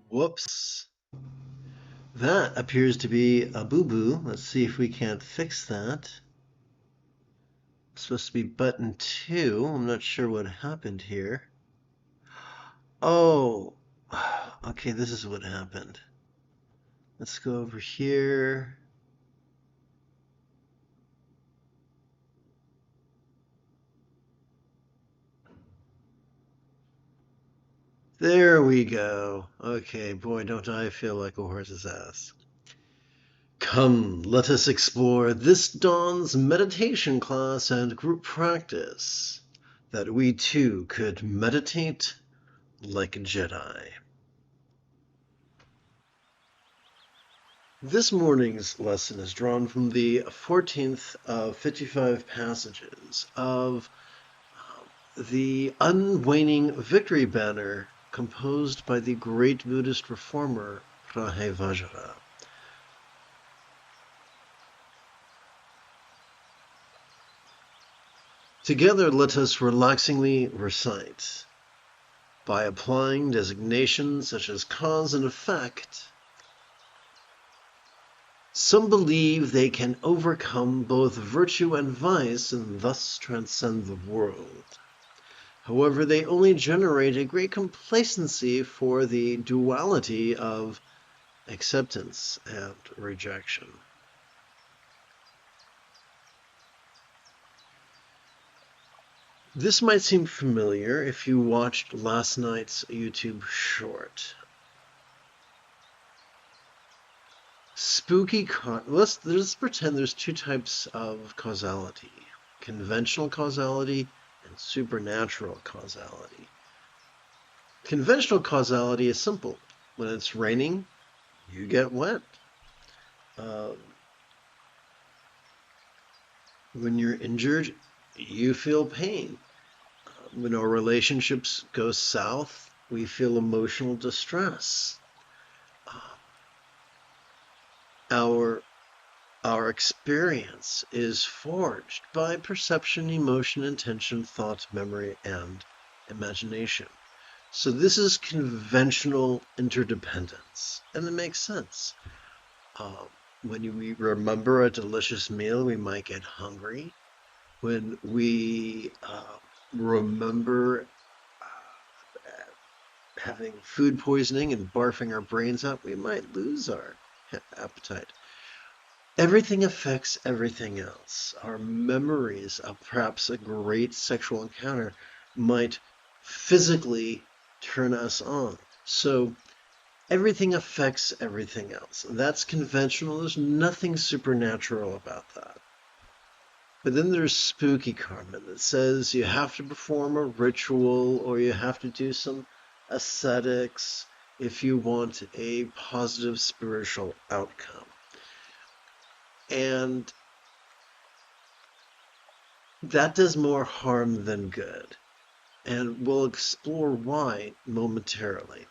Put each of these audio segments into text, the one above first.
Whoops. That appears to be a boo-boo. Let's see if we can't fix that. It's supposed to be button 2. I'm not sure what happened here. Oh, okay, this is what happened. Let's go over here. There we go. Okay, boy, don't I feel like a horse's ass. Come, let us explore this dawn's meditation class and group practice, that we too could meditate like a Jedi. This morning's lesson is drawn from the 14th of 55 passages of the Unwaning Victory Banner composed by the great Buddhist reformer Rahe Vajra. Together let us relaxingly recite. By applying designations such as cause and effect, some believe they can overcome both virtue and vice and thus transcend the world. However, they only generate a great complacency for the duality of acceptance and rejection. This might seem familiar if you watched last night's YouTube short. Let's pretend there's two types of causality: conventional causality and supernatural causality. Conventional causality is simple. When it's raining, you get wet. When you're injured, you feel pain. When our relationships go south, we feel emotional distress. Our experience is forged by perception, emotion, intention, thought, memory, and imagination. So this is conventional interdependence, and it makes sense. When we remember a delicious meal, we might get hungry. When we remember having food poisoning and barfing our brains out, we might lose our appetite. Everything affects everything else. Our memories of perhaps a great sexual encounter might physically turn us on. So everything affects everything else. That's conventional. There's nothing supernatural about that. But then there's spooky karma that says you have to perform a ritual or you have to do some ascetics if you want a positive spiritual outcome. And that does more harm than good. And we'll explore why momentarily.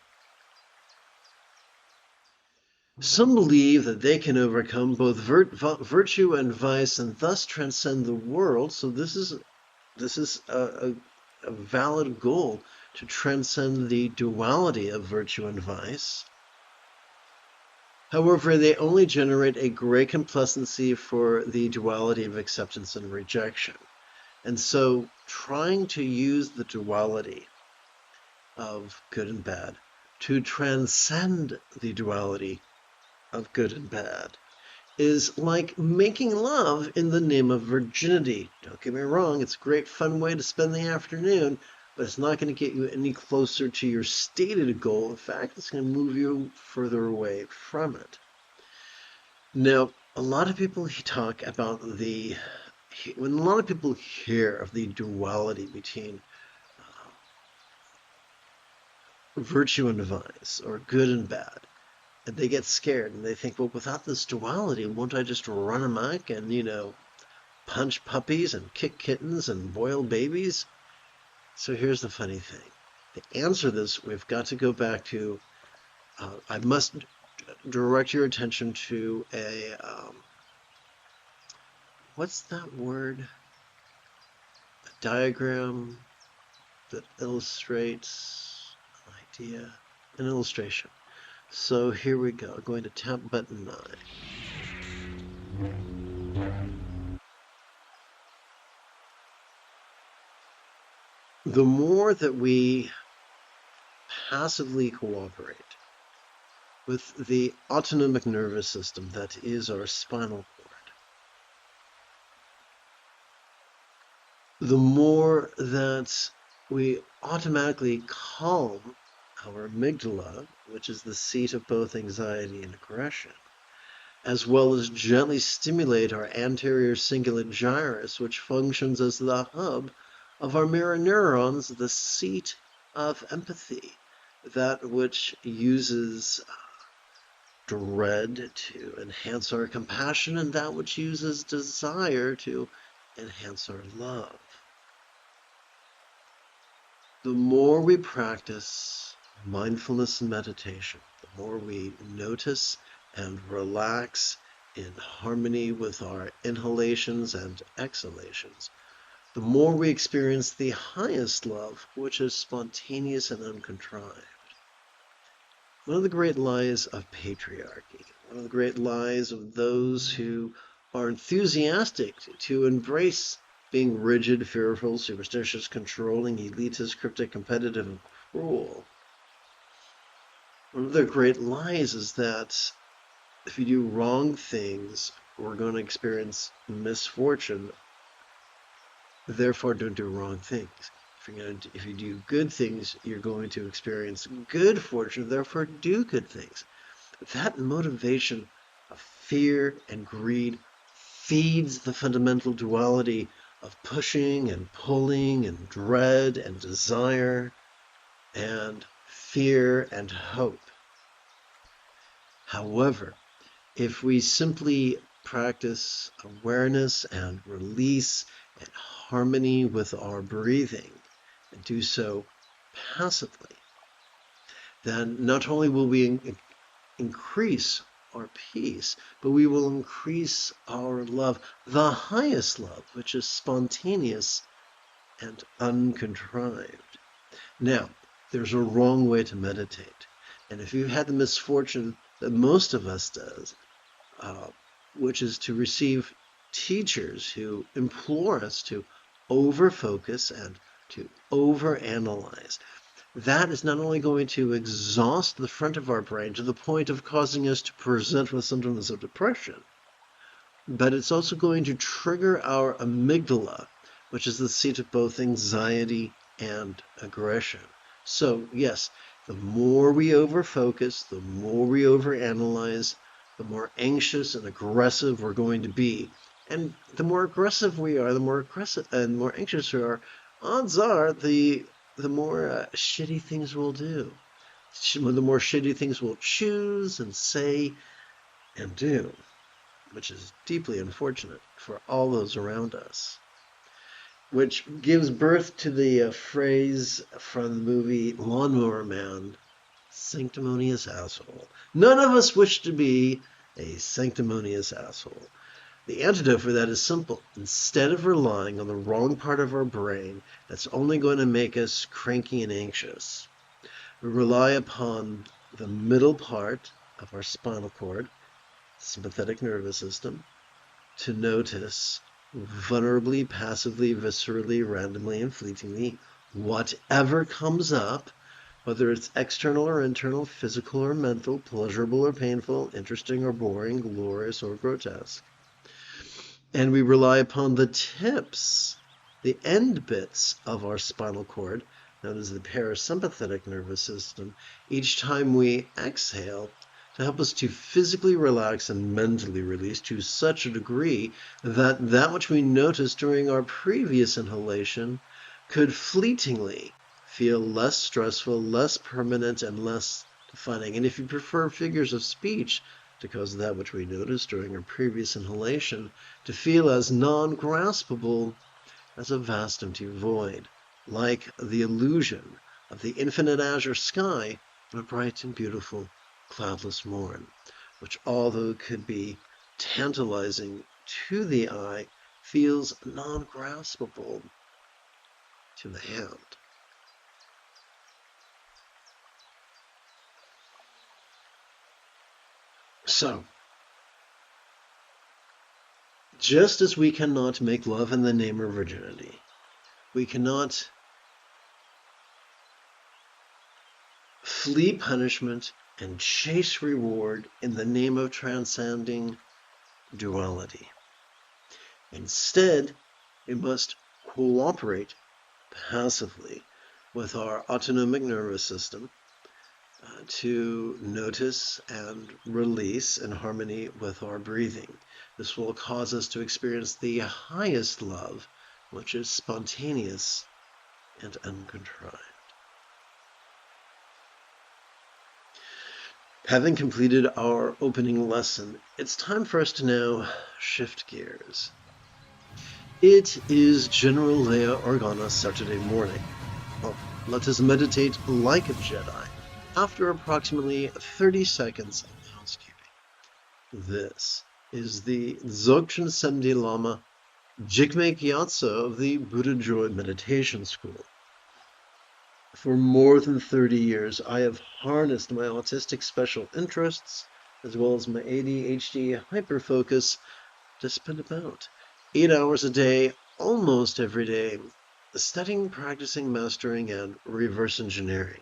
Some believe that they can overcome both virtue and vice and thus transcend the world. So this is a valid goal, to transcend the duality of virtue and vice. However, they only generate a great complacency for the duality of acceptance and rejection. And so trying to use the duality of good and bad to transcend the duality of good and bad is like making love in the name of virginity. Don't get me wrong, it's a great fun way to spend the afternoon, but it's not going to get you any closer to your stated goal. In fact, it's going to move you further away from it. Now, a lot of people talk about when a lot of people hear of the duality between virtue and vice, or good and bad, and they get scared and they think, well, without this duality, won't I just run amok and, punch puppies and kick kittens and boil babies? So here's the funny thing. To answer this, we've got to go back to, I must direct your attention to what's that word? A diagram that illustrates an idea, an illustration. So here we go. I'm going to tap button 9. The more that we passively cooperate with the autonomic nervous system that is our spinal cord, the more that we automatically calm our amygdala, which is the seat of both anxiety and aggression, as well as gently stimulate our anterior cingulate gyrus, which functions as the hub of our mirror neurons, the seat of empathy, that which uses dread to enhance our compassion, and that which uses desire to enhance our love. The more we practice mindfulness and meditation, the more we notice and relax in harmony with our inhalations and exhalations, the more we experience the highest love, which is spontaneous and uncontrived. One of the great lies of patriarchy, one of the great lies of those who are enthusiastic to embrace being rigid, fearful, superstitious, controlling, elitist, cryptic, competitive, and cruel. One of their great lies is that if you do wrong things, we're going to experience misfortune. Therefore, don't do wrong things. If you do good things, you're going to experience good fortune. Therefore, do good things. That motivation of fear and greed feeds the fundamental duality of pushing and pulling and dread and desire and fear and hope. However, if we simply practice awareness and release and harmony with our breathing and do so passively, then not only will we increase our peace, but we will increase our love, the highest love, which is spontaneous and uncontrived. Now, there's a wrong way to meditate. And if you've had the misfortune that most of us does, which is to receive teachers who implore us to over-focus and to over-analyze, that is not only going to exhaust the front of our brain to the point of causing us to present with symptoms of depression, but it's also going to trigger our amygdala, which is the seat of both anxiety and aggression. So yes, the more we over-focus, the more we over-analyze, the more anxious and aggressive we're going to be. And the more aggressive we are, the more aggressive and more anxious we are, odds are the more shitty things we'll do. The more shitty things we'll choose and say and do, which is deeply unfortunate for all those around us. Which gives birth to the phrase from the movie Lawnmower Man, sanctimonious asshole. None of us wish to be a sanctimonious asshole. The antidote for that is simple. Instead of relying on the wrong part of our brain that's only going to make us cranky and anxious, we rely upon the middle part of our spinal cord, sympathetic nervous system, to notice vulnerably, passively, viscerally, randomly, and fleetingly whatever comes up, whether it's external or internal, physical or mental, pleasurable or painful, interesting or boring, glorious or grotesque. And we rely upon the tips, the end bits of our spinal cord, known as the parasympathetic nervous system, each time we exhale to help us to physically relax and mentally release to such a degree that that which we noticed during our previous inhalation could fleetingly feel less stressful, less permanent, and less defining. And if you prefer figures of speech, to cause that which we noticed during our previous inhalation to feel as non-graspable as a vast empty void, like the illusion of the infinite azure sky on a bright and beautiful cloudless morn, which although could be tantalizing to the eye, feels non-graspable to the hand. So, just as we cannot make love in the name of virginity, we cannot flee punishment and chase reward in the name of transcending duality. Instead, we must cooperate passively with our autonomic nervous system to notice and release in harmony with our breathing. This will cause us to experience the highest love, which is spontaneous and uncontrived. Having completed our opening lesson, it's time for us to now shift gears. It is General Leia Organa Saturday morning. Well, let us meditate like a Jedi after approximately 30 seconds of housekeeping. This is the Dzogchen Semdi Lama Jigme Gyatso of the Buddha Joy Meditation School. For more than 30 years, I have harnessed my autistic special interests, as well as my ADHD hyperfocus, to spend about 8 hours a day, almost every day, studying, practicing, mastering, and reverse engineering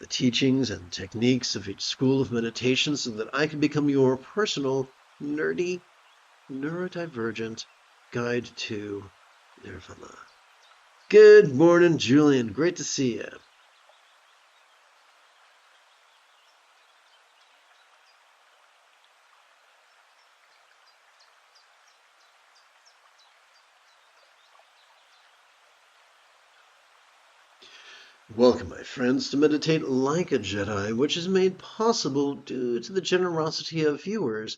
the teachings and techniques of each school of meditation so that I can become your personal, nerdy, neurodivergent guide to Nirvana. Good morning, Julian. Great to see you. Welcome, my friends, to Meditate Like a Jedi, which is made possible due to the generosity of viewers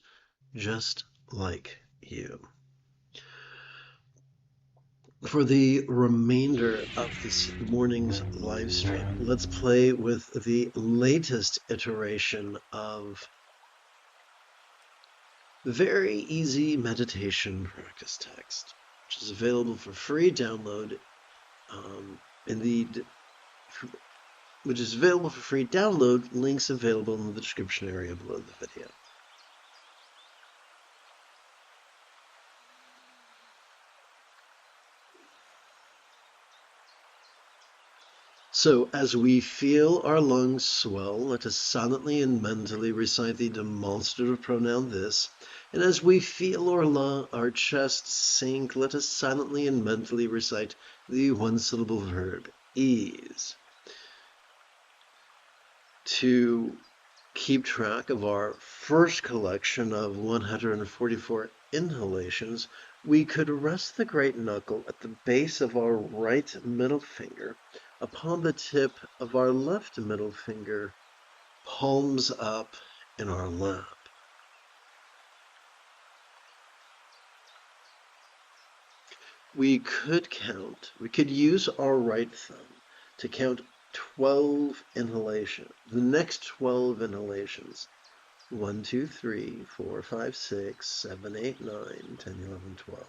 just like you. For the remainder of this morning's live stream, let's play with the latest iteration of very easy meditation practice text, which is available for free download links available in the description area below the video. So, as we feel our lungs swell, let us silently and mentally recite the demonstrative pronoun this. And as we feel our chest sink, let us silently and mentally recite the one-syllable verb, ease. To keep track of our first collection of 144 inhalations, we could rest the great knuckle at the base of our right middle finger upon the tip of our left middle finger, palms up in our lap. We could use our right thumb to count 12 inhalations, the next 12 inhalations. 1, 2, 3, 4, 5, 6, 7, 8, 9, 10, 11, 12.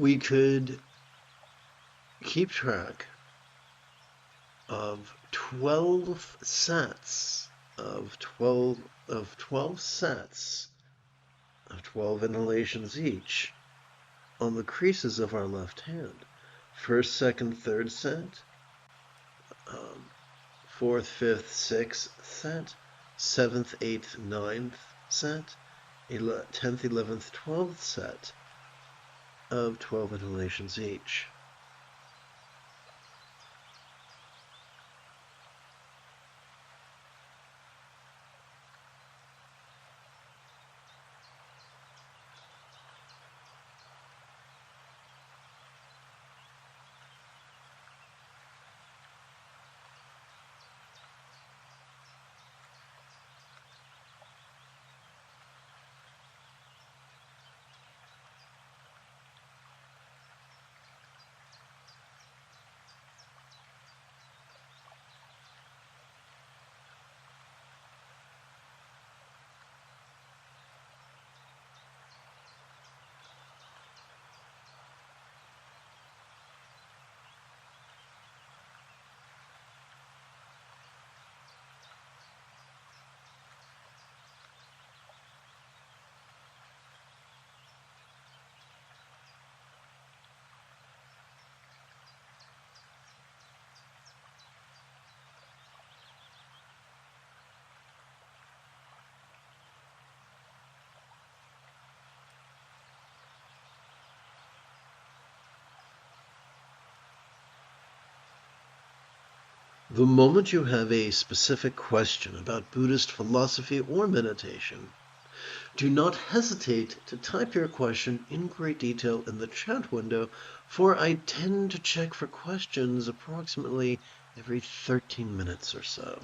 We could keep track of 12 sets of 12 sets of 12 inhalations each on the creases of our left hand. first, second, third set, fourth, fifth, sixth set, seventh, eighth, ninth set, 10th, 11th, 12th set of 12 inhalations each. The moment you have a specific question about Buddhist philosophy or meditation, do not hesitate to type your question in great detail in the chat window, for I tend to check for questions approximately every 13 minutes or so.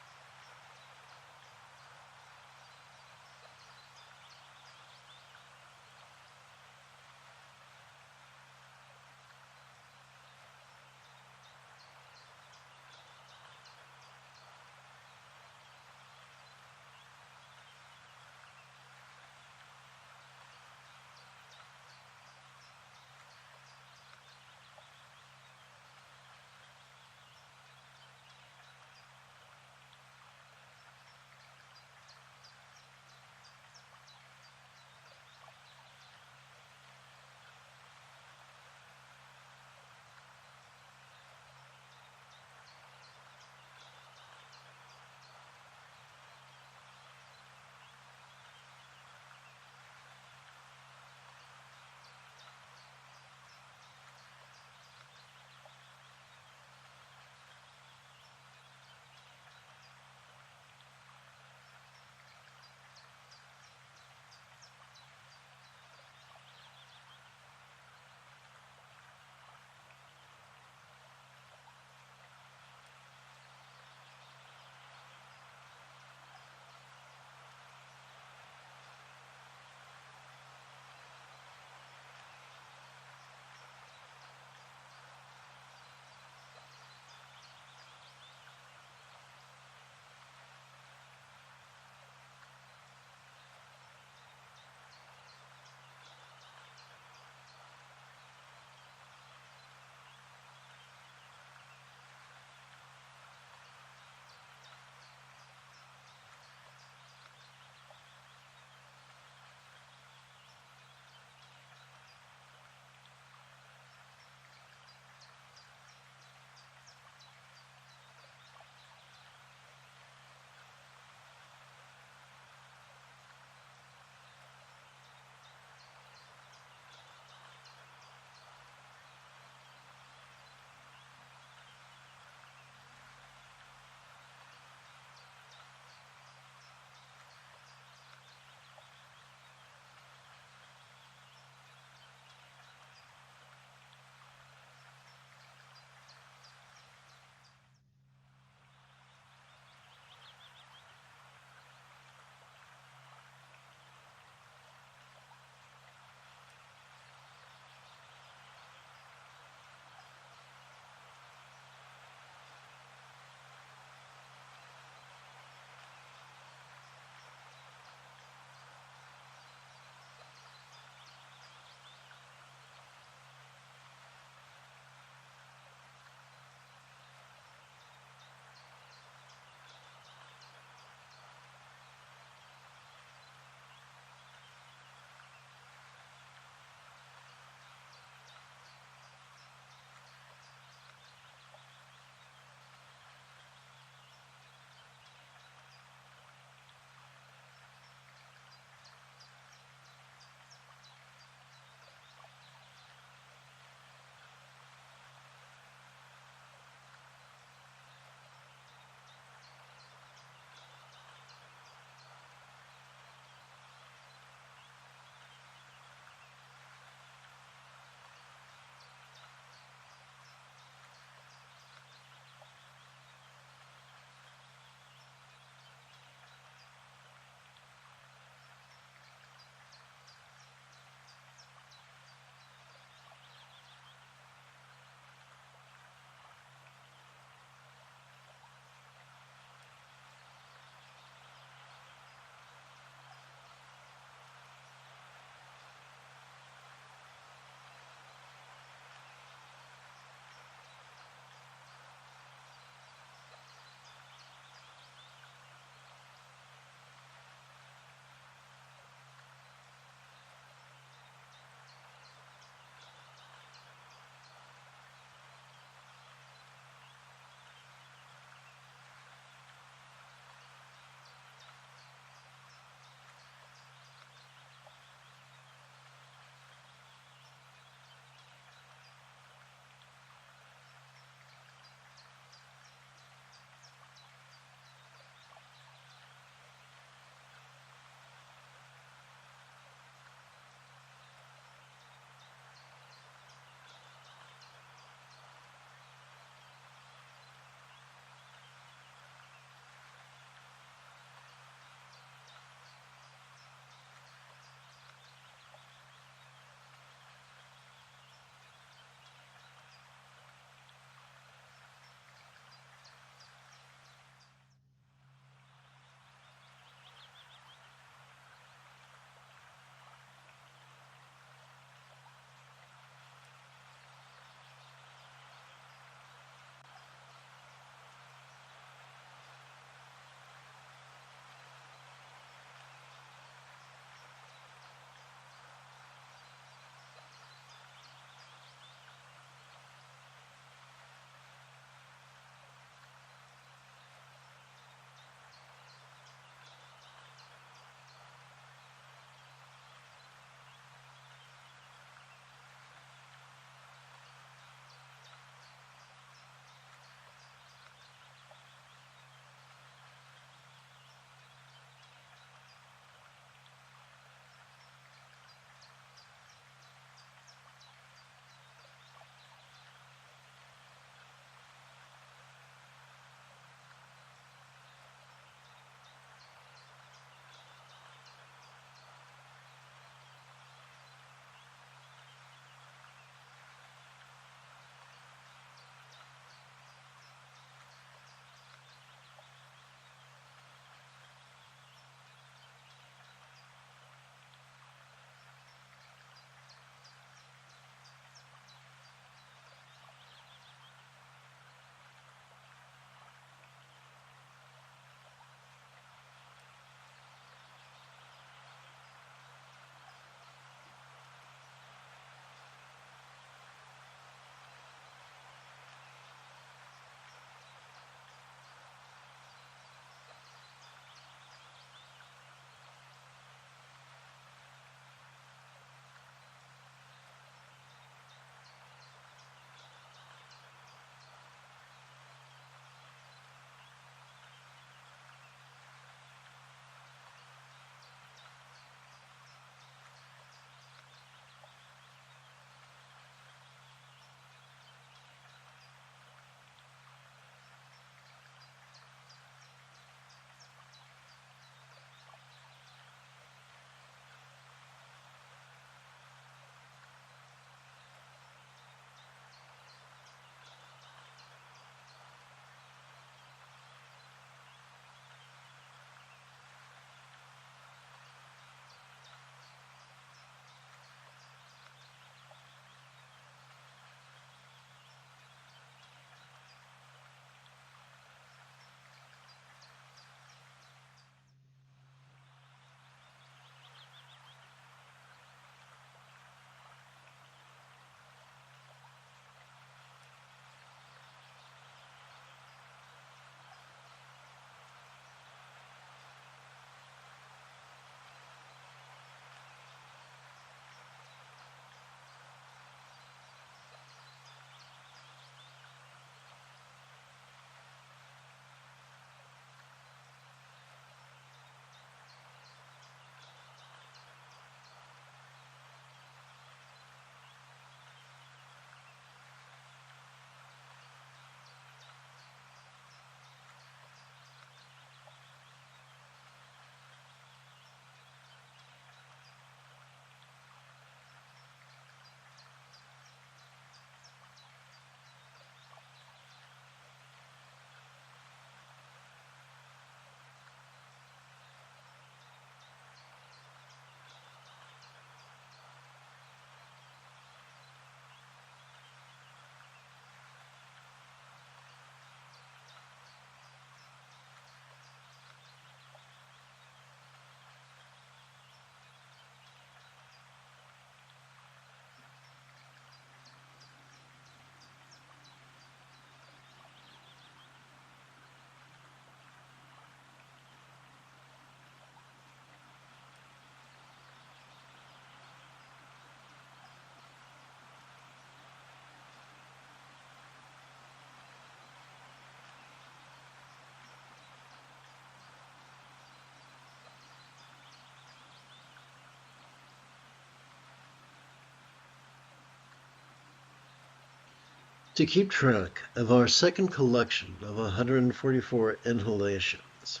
To keep track of our second collection of 144 inhalations,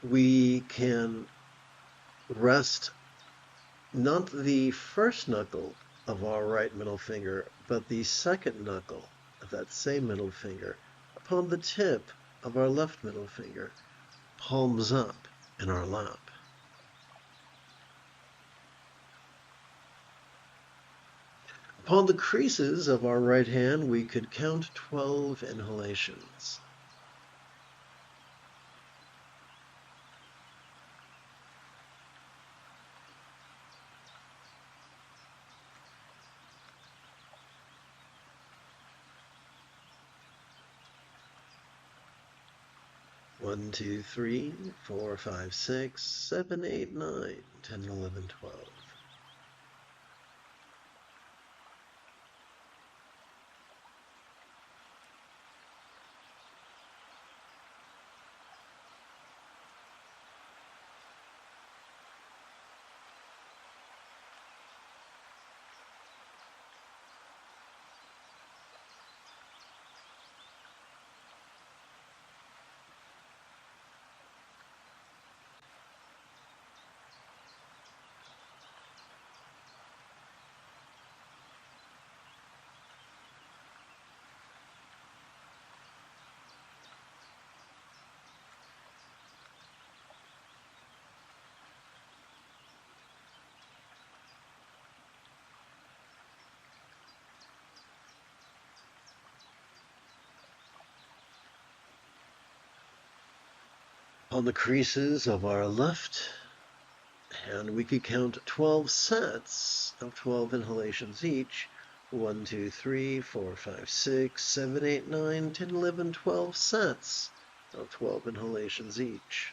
we can rest not the first knuckle of our right middle finger, but the second knuckle of that same middle finger upon the tip of our left middle finger, palms up in our lap. Upon the creases of our right hand, we could count 12 inhalations. One, 2, 3, 4, 5, 6, 7, 8, 9, 10, 11, 12. On the creases of our left hand, we could count 12 sets of 12 inhalations each. 1, 2, 3, 4, 5, 6, 7, 8, 9, 10, 11, 12 sets of 12 inhalations each.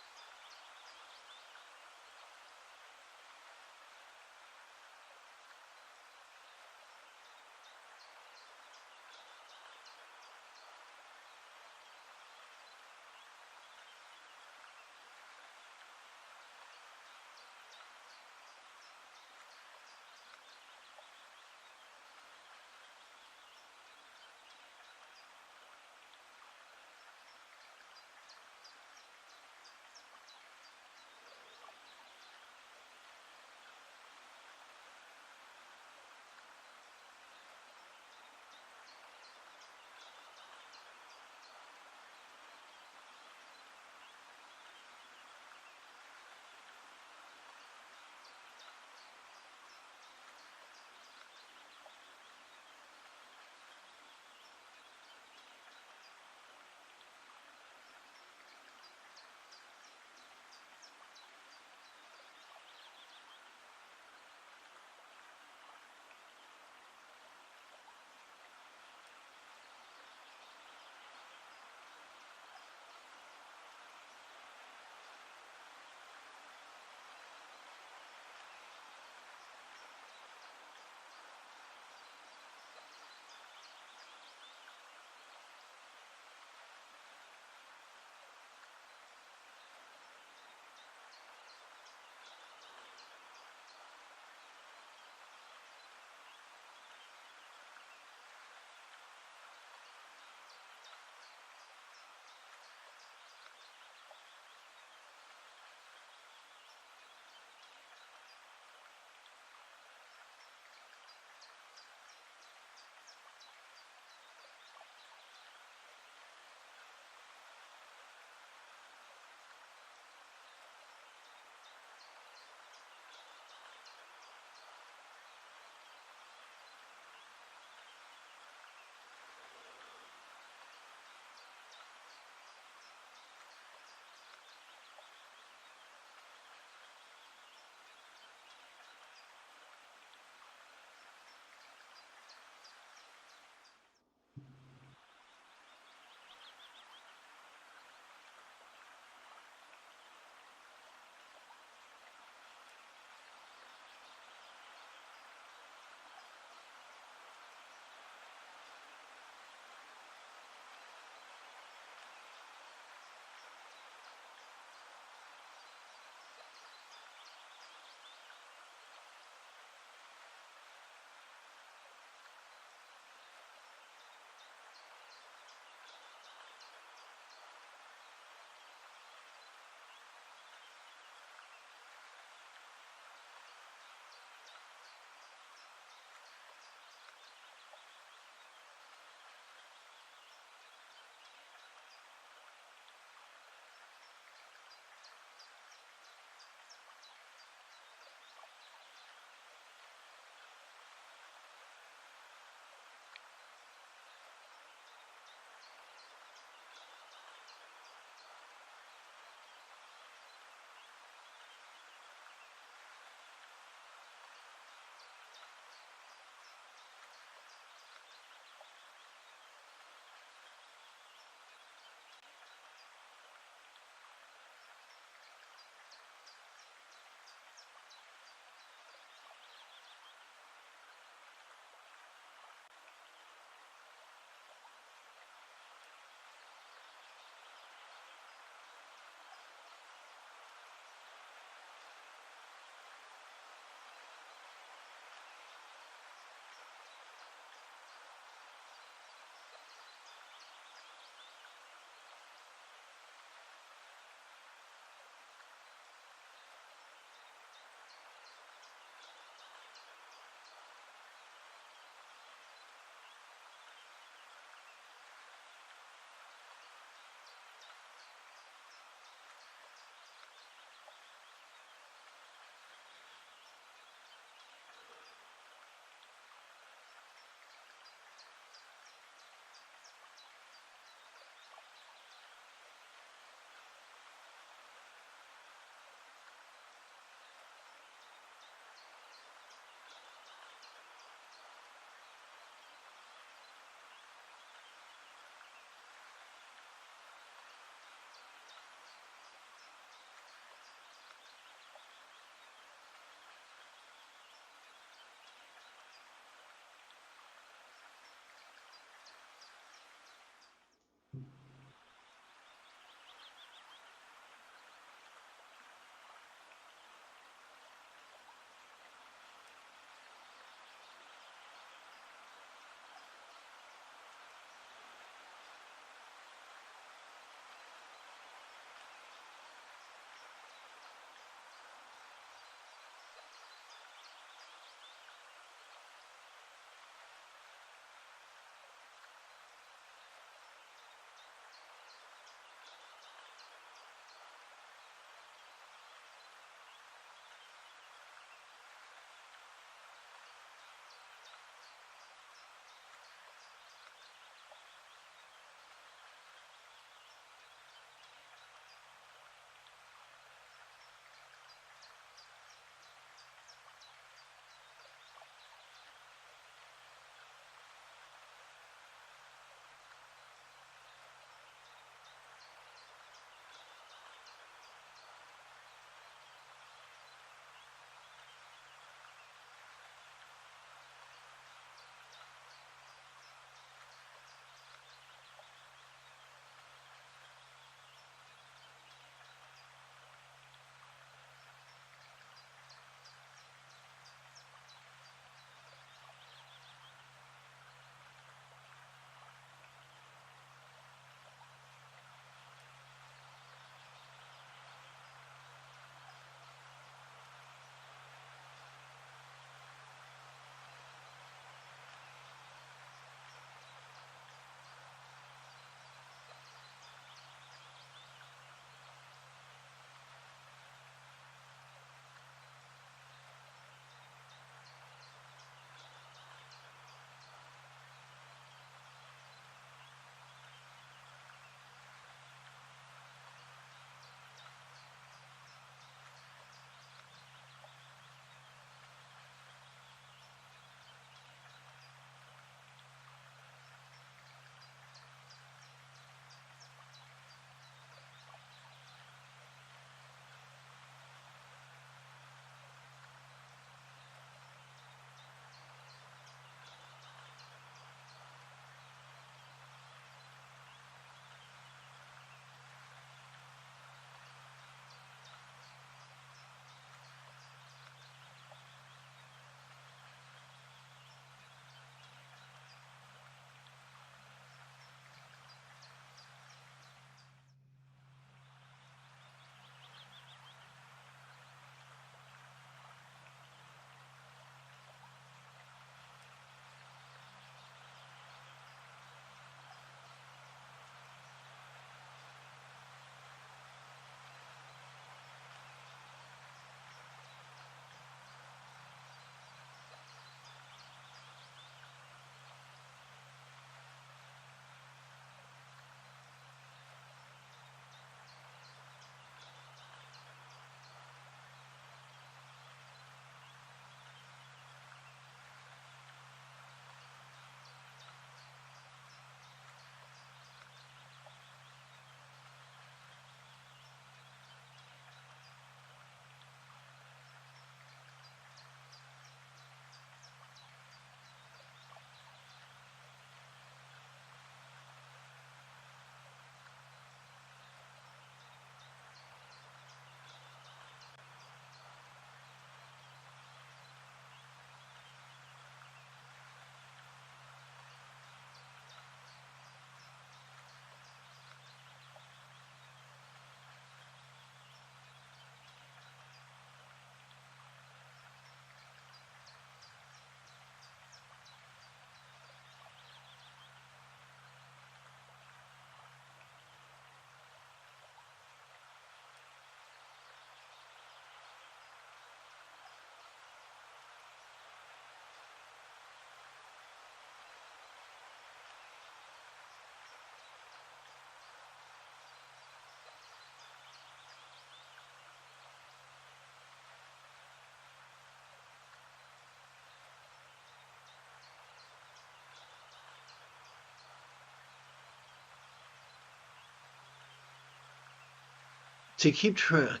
To keep track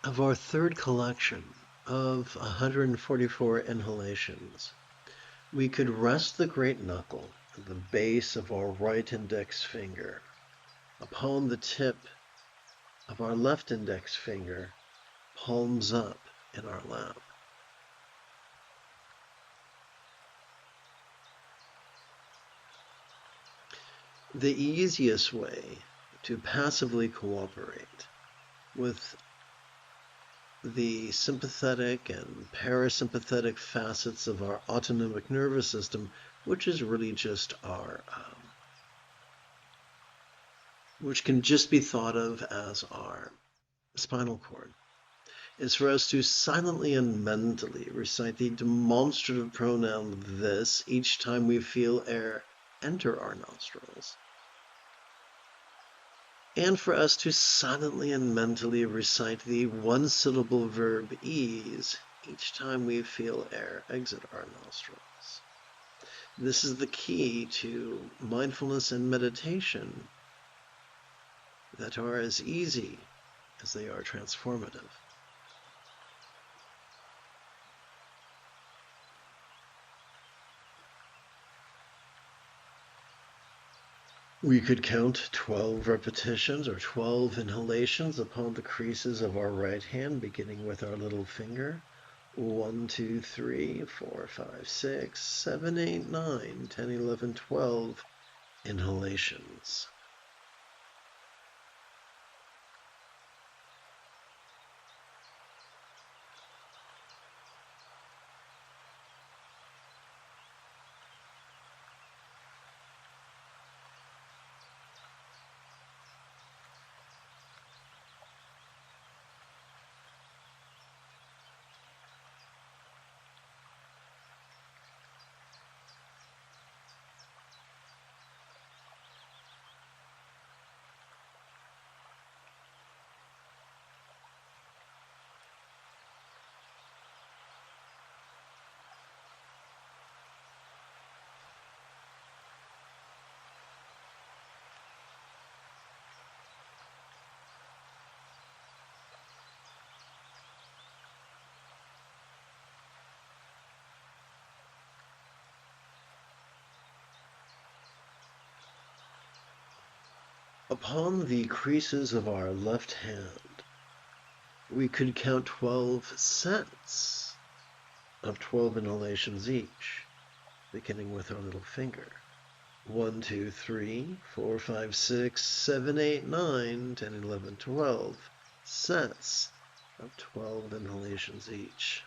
of our third collection of 144 inhalations, we could rest the great knuckle at the base of our right index finger upon the tip of our left index finger, palms up in our lap. The easiest way to passively cooperate with the sympathetic and parasympathetic facets of our autonomic nervous system, which is really just which can just be thought of as our spinal cord, is for us to silently and mentally recite the demonstrative pronoun this each time we feel air enter our nostrils, and for us to silently and mentally recite the one-syllable verb ease each time we feel air exit our nostrils. This is the key to mindfulness and meditation that are as easy as they are transformative. We could count 12 repetitions or 12 inhalations upon the creases of our right hand, beginning with our little finger. 1, 2, 3, 4, 5, 6, 7, 8, 9, 10, 11, 12 inhalations. Upon the creases of our left hand, we could count 12 sets of 12 inhalations each, beginning with our little finger. 1, 2, 3, 4, 5, 6, 7, 8, 9, 10, 11, 12 sets of 12 inhalations each.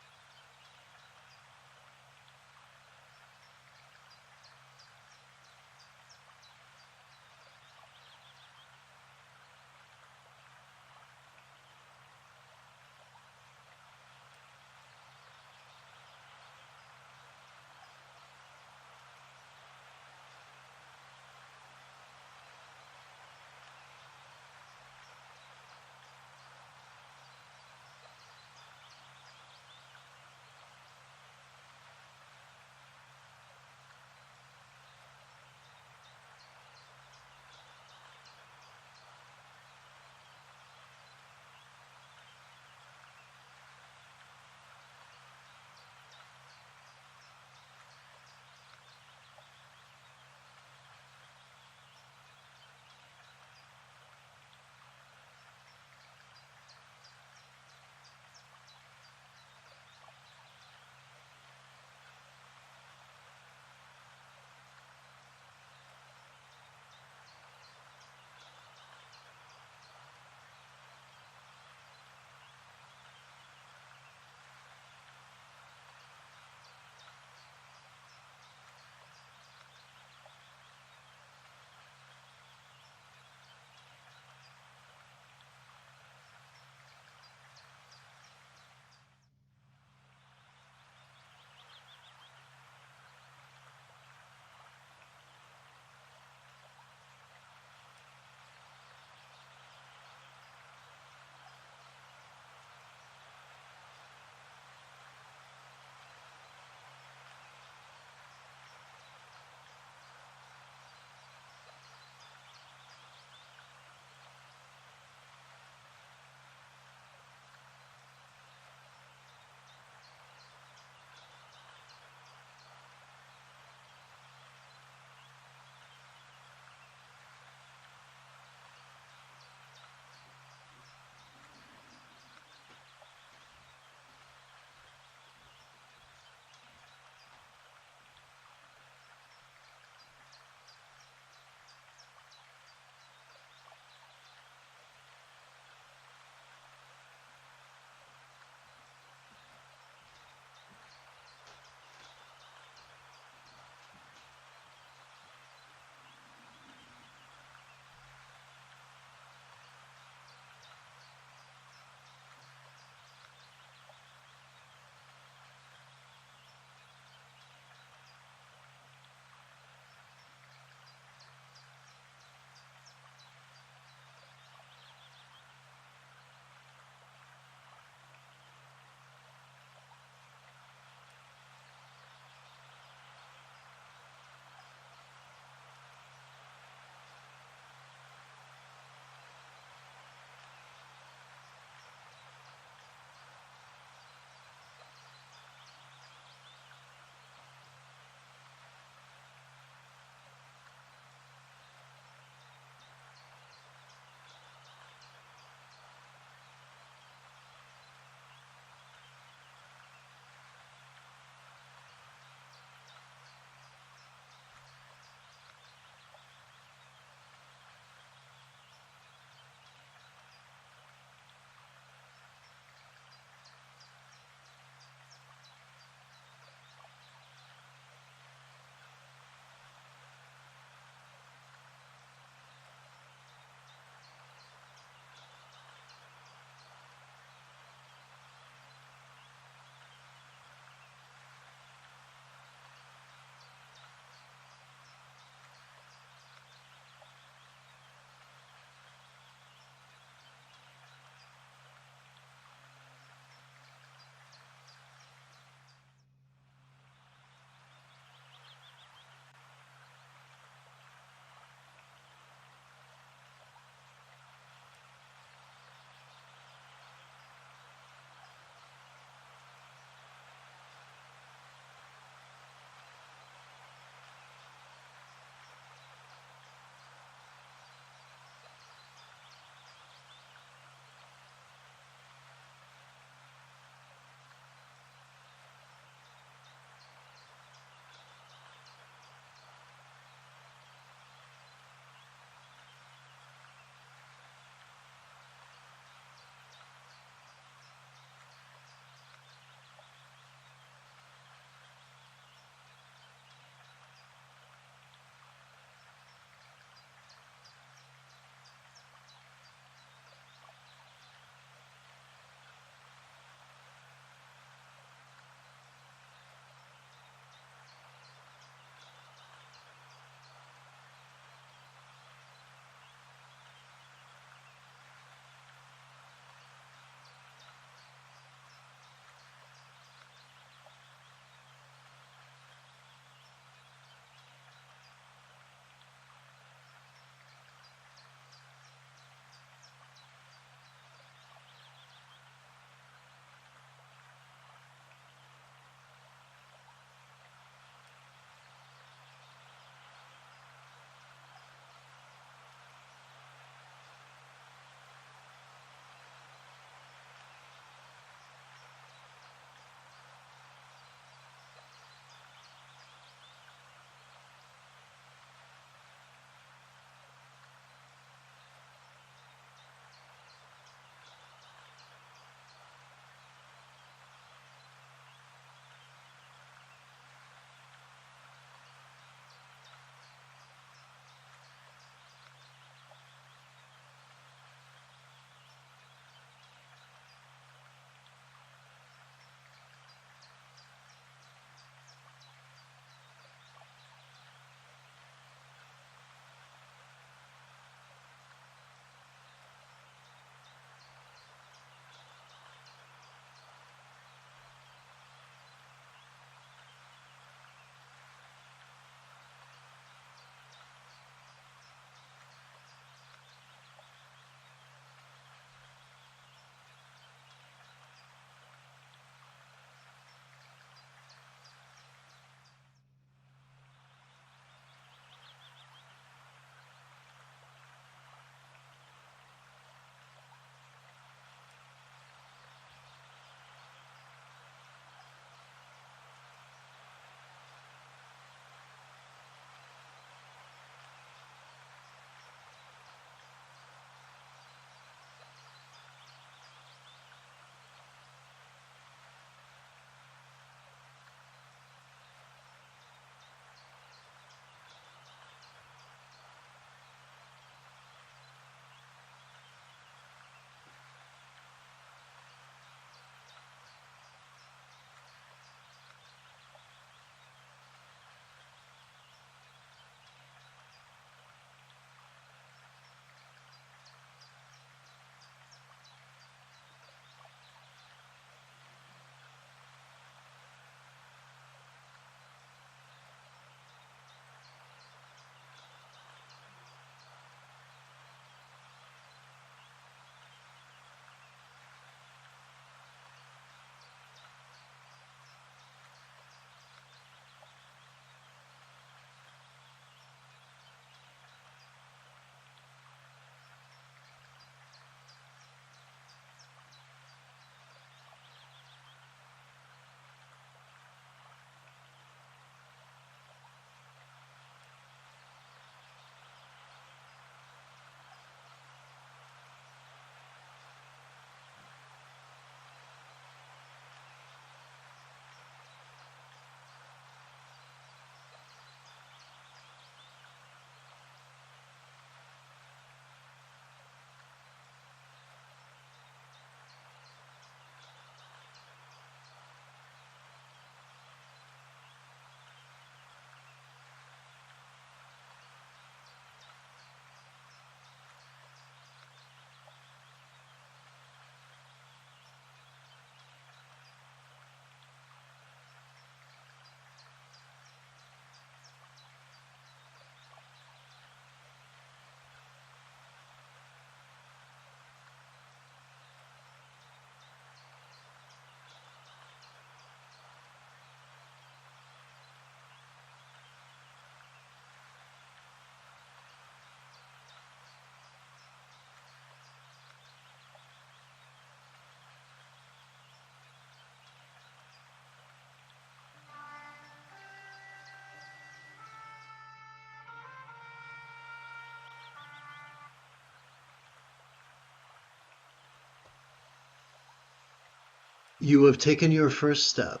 You have taken your first step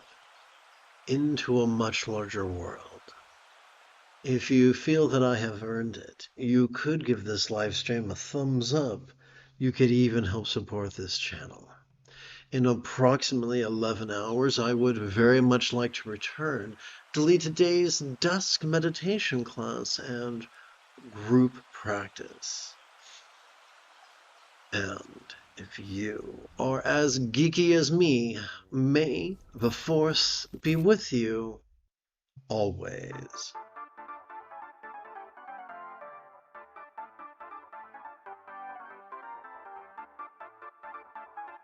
into a much larger world. If you feel that I have earned it, you could give this live stream a thumbs up. You could even help support this channel. In approximately 11 hours, I would very much like to return to lead today's dusk meditation class and group practice. And if you are as geeky as me, may the Force be with you always.